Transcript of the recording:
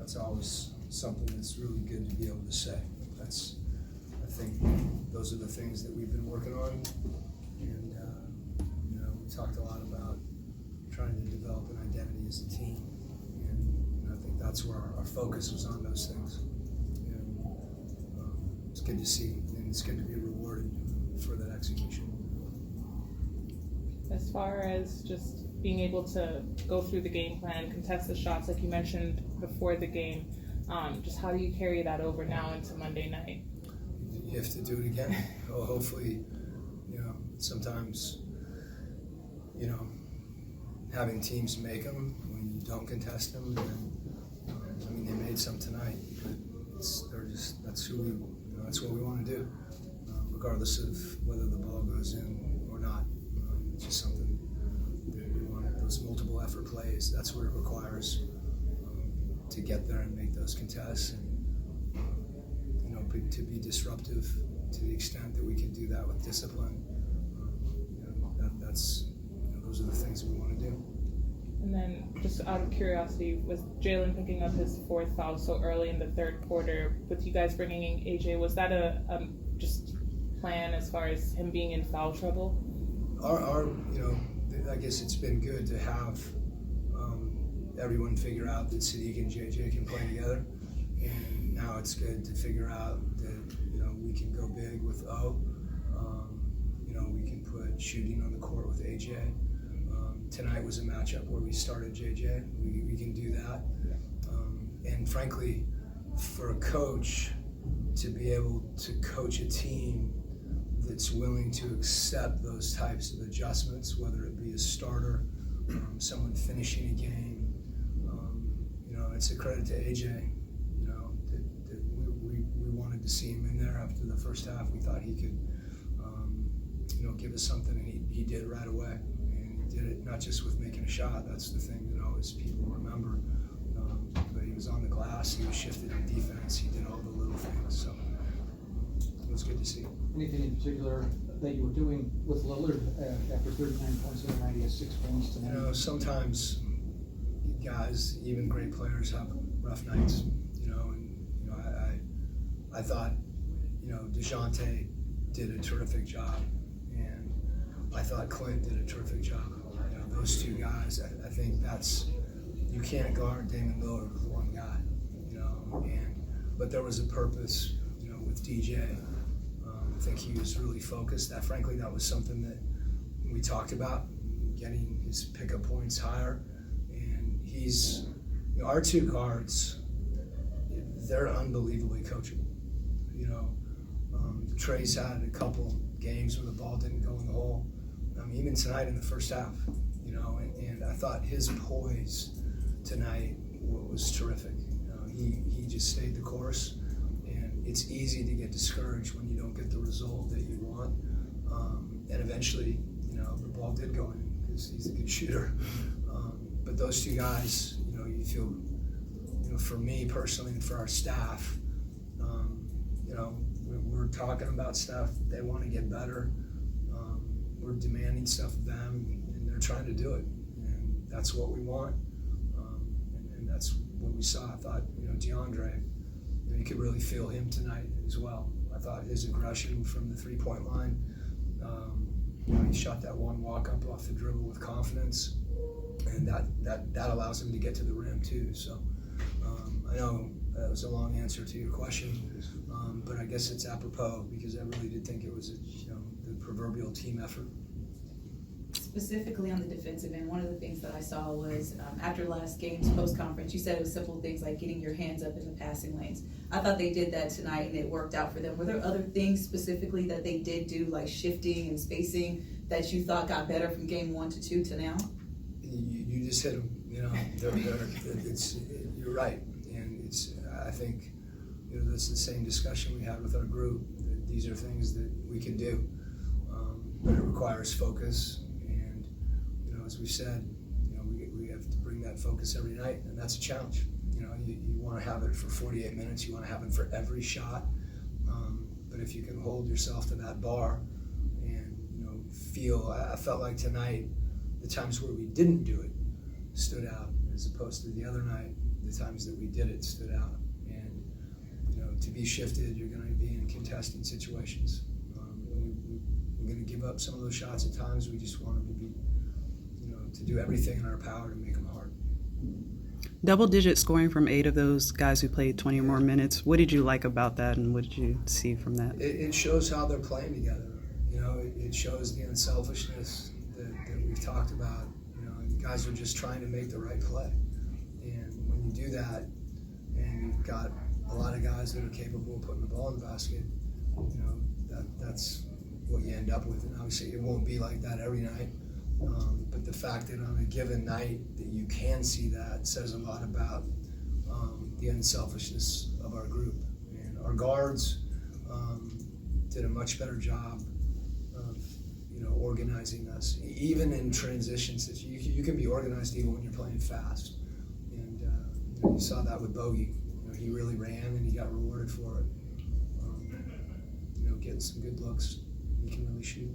that's always something that's really good to be able to say. I think those are the things that we've been working on, and we talked a lot about trying to develop an identity as a team, and I think that's where our focus was on those things. And it's good to see, and it's good to be rewarded for that execution. As far as just being able to go through the game plan, contest the shots like you mentioned before the game, just how do you carry that over now into Monday night? You have to do it again. Well, hopefully, sometimes, having teams make them when you don't contest them. And, they made some tonight, but that's who that's what we want to do, regardless of whether the ball goes in or not. It's just something that we want. Those multiple effort plays. That's what it requires to get there and make those contests, and to be disruptive to the extent that we can do that with discipline. Those are the things that we want to do. And then, just out of curiosity, was Jalen picking up his fourth foul so early in the third quarter? With you guys bringing in AJ, was that a just plan as far as him being in foul trouble? I guess it's been good to have everyone figure out that Sadiq and JJ can play together, and now it's good to figure out that we can go big with O. We can put shooting on the court with AJ. Tonight was a matchup where we started JJ. We can do that. And frankly, for a coach to be able to coach a team that's willing to accept those types of adjustments, whether it be a starter, someone finishing a game, it's a credit to AJ. That we wanted to see him in there after the first half. We thought he could, give us something, and he did right away. And he did it not just with making a shot. That's the thing that always people remember. But he was on the glass. He was shifted in defense. He did all the little things. So it was good to see. Anything in particular that you were doing with Lillard after 39 points in the night? He has 6 points tonight. Sometimes guys, even great players, have rough nights. I thought, DeJounte did a terrific job, and I thought Quin did a terrific job. Those two guys, I think you can't guard Damon Lillard with one guy, but there was a purpose, with DJ. I think he was really focused. Frankly, that was something that we talked about, getting his pickup points higher. And he's, our two guards, they're unbelievably coachable. Trey's had a couple games where the ball didn't go in the hole. Even tonight in the first half, and I thought his poise tonight was terrific. He just stayed the course, and it's easy to get discouraged when you don't get the result that you want. And eventually, the ball did go in because he's a good shooter. But those two guys, you feel, for me personally and for our staff, we're talking about stuff. They want to get better. We're demanding stuff of them, and they're trying to do it. And that's what we want. And that's what we saw. I thought, DeAndre, you could really feel him tonight as well. I thought his aggression from the three-point line, he shot that one walk-up off the dribble with confidence, and that allows him to get to the rim too. So I know that was a long answer to your question, but I guess it's apropos because I really did think it was the proverbial team effort. Specifically on the defensive end, one of the things that I saw was after last game's post-conference, you said it was simple things like getting your hands up in the passing lanes. I thought they did that tonight and it worked out for them. Were there other things specifically that they did do, like shifting and spacing, that you thought got better from game 1 to 2 to now? You just hit them. You're right, and I think that's the same discussion we had with our group. That these are things that we can do, but it requires focus. And as we said, we have to bring that focus every night, and that's a challenge. You want to have it for 48 minutes. You want to have it for every shot. But if you can hold yourself to that bar, and I felt like tonight, the times where we didn't do it stood out as opposed to the other night. the times that we did it stood out. And to be shifted, you're going to be in contested situations. We're going to give up some of those shots at times. We just want them to be, to do everything in our power to make them hard. Double-digit scoring from 8 of those guys who played 20 or more minutes. What did you like about that, and what did you see from that? It shows how they're playing together. It shows the unselfishness that we've talked about. The guys are just trying to make the right play. And when you do that, and you've got a lot of guys that are capable of putting the ball in the basket, that's what you end up with. And obviously it won't be like that every night. But the fact that on a given night that you can see that says a lot about the unselfishness of our group. And our guards did a much better job of organizing us, even in transitions. You can be organized even when you're playing fast. And you saw that with Bogey. He really ran and he got rewarded for it. Getting some good looks. He can really shoot.